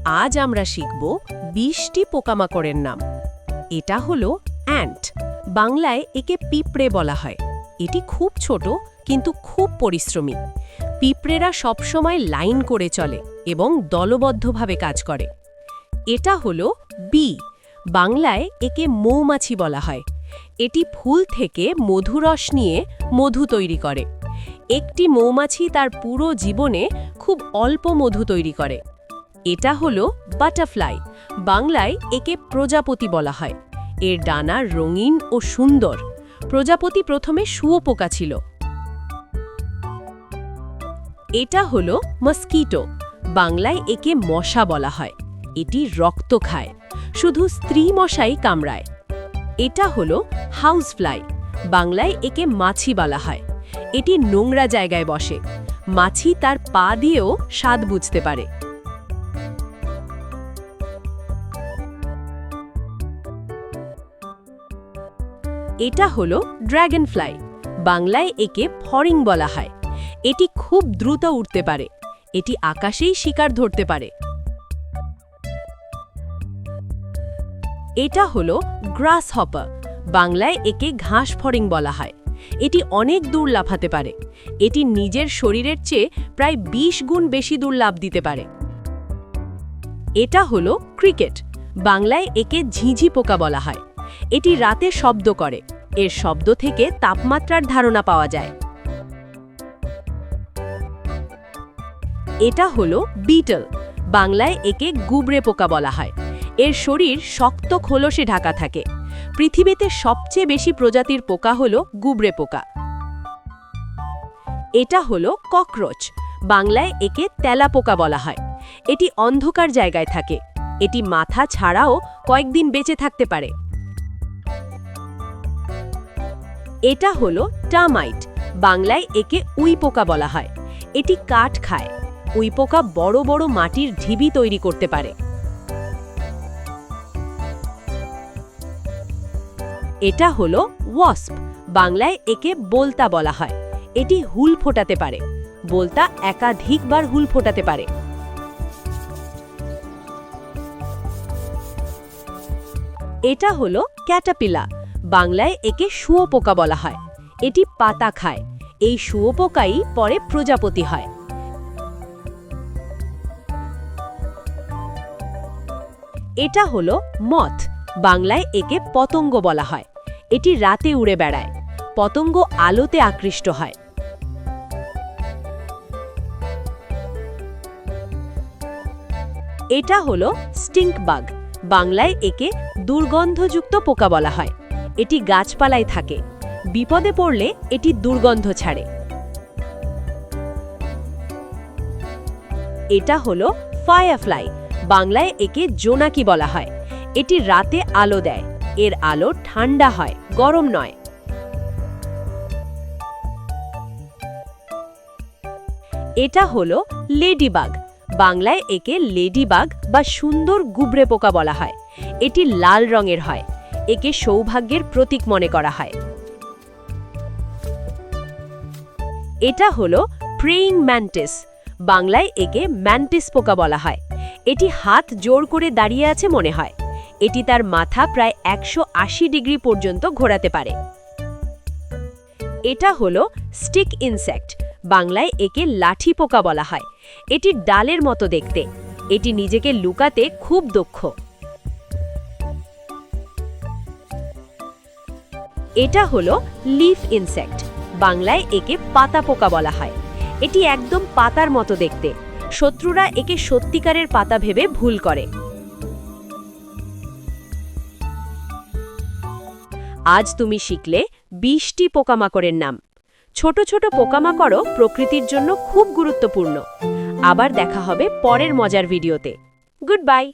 আজ আমরা শিখব ২০টি পোকামাকড়ের নাম। এটা হলো অ্যান্ট, বাংলায় একে পিঁপড়ে বলা হয়। এটি খুব ছোট কিন্তু খুব পরিশ্রমী। পিঁপড়েরা সবসময় লাইন করে চলে এবং দলবদ্ধভাবে কাজ করে। এটা হলো বি, বাংলায় একে মৌমাছি বলা হয়। এটি ফুল থেকে মধুরস নিয়ে মধু তৈরি করে। একটি মৌমাছি তার পুরো জীবনে খুব অল্প মধু তৈরি করে। এটা হলো বাটারফ্লাই, বাংলায় একে প্রজাপতি বলা হয়। এর ডানা রঙিন ও সুন্দর। প্রজাপতি প্রথমে শুঁয়োপোকা ছিল। এটা হলো মস্কিটো, বাংলায় একে মশা বলা হয়। এটি রক্ত খায়, শুধু স্ত্রী মশাই কামড়ায়। এটা হলো হাউসফ্লাই, বাংলায় একে মাছি বলা হয়। এটি নোংরা জায়গায় বসে। মাছি তার পা দিয়েও স্বাদ বুঝতে পারে। এটা হলো ড্র্যাগনফ্লাই, বাংলায় একে ফড়িং বলা হয়। এটি খুব দ্রুত উড়তে পারে। এটি আকাশেই শিকার ধরতে পারে। এটা হলো গ্রাসহপার, বাংলায় একে ঘাস ফড়িং বলা হয়। এটি অনেক দূর লাফাতে পারে। এটি নিজের শরীরের চেয়ে প্রায় ২০ গুণ বেশি দূর লাফ দিতে পারে। এটা হলো ক্রিকেট, বাংলায় একে ঝিঁঝি পোকা বলা হয়। এটি রাতে শব্দ করে। এর শব্দ থেকে তাপমাত্রার ধারণা পাওয়া যায়। এটা হলো বিটল, বাংলায় একে গুবরে পোকা বলা হয়। এর শরীর শক্ত খোলসে ঢাকা থাকে। পৃথিবীতে সবচেয়ে বেশি প্রজাতির পোকা হলো গুবরে পোকা। এটা হলো ককরোচ, বাংলায় একে তেলা পোকা বলা হয়। এটি অন্ধকার জায়গায় থাকে। এটি মাথা ছাড়াও কয়েকদিন বেঁচে থাকতে পারে। এটা হলো টার্মাইট, বাংলায় একে উই পোকা বলা হয়। এটি কাঠ খায়। উই পোকা বড় বড় মাটির ঢিবি তৈরি করতে পারে। এটা হলো ওয়াস্প, বাংলায় একে বোলতা বলা হয়। এটি হুল ফোটাতে পারে। বোলতা একাধিকবার হুল ফোটাতে পারে। এটা হলো ক্যাটাপিলা, বাংলায় একে শুঁয়োপোকা বলা হয়। এটি পাতা খায়। এই শুঁয়োপোকাই পরে প্রজাপতি হয়। এটা হলো মথ, বাংলায় একে পতঙ্গ বলা হয়। এটি রাতে উড়ে বেড়ায়। পতঙ্গ আলোতে আকৃষ্ট হয়। এটা হলো স্টিঙ্ক বাগ, বাংলায় একে দুর্গন্ধযুক্ত পোকা বলা হয়। এটি গাছপালায় থাকে। বিপদে পড়লে এটি দুর্গন্ধ ছাড়ে। এটা হলো ফায়ারফ্লাই, বাংলায় একে জোনাকি বলা হয়। এটি রাতে আলো দেয়। এর আলো ঠান্ডা হয়, গরম নয়। এটা হলো লেডিবাগ, বাংলায় একে লেডিবাগ বা সুন্দর গুবরে পোকা বলা হয়। এটি লাল রঙের হয়। একে সৌভাগ্যের প্রতীক মনে করা হয়। এটা হলো প্রেইং ম্যান্টিস, বাংলায় একে ম্যান্টিস পোকা বলা হয়। এটি হাত জোর করে দাঁড়িয়ে আছে মনে হয়। এটি তার মাথা প্রায় ১৮০ ডিগ্রি পর্যন্ত ঘোরাতে পারে। এটা হলো স্টিক ইনসেক্ট, বাংলায় একে লাঠি পোকা বলা হয়। এটি ডালের মতো দেখতে। এটি নিজেকে লুকাতে খুব দক্ষ। এটা হলো লিফ ইনসেক্ট, বাংলায় একে পাতা পোকা বলা হয়। এটি একদম পাতার মতো দেখতে। শত্রুরা একে সত্যিকারের পাতা ভেবে ভুল করে। আজ তুমি শিখলে ২০টি পোকামাকড়ের নাম। ছোট ছোট পোকামাকড়ও প্রকৃতির জন্য খুব গুরুত্বপূর্ণ। আবার দেখা হবে পরের মজার ভিডিওতে। Good bye.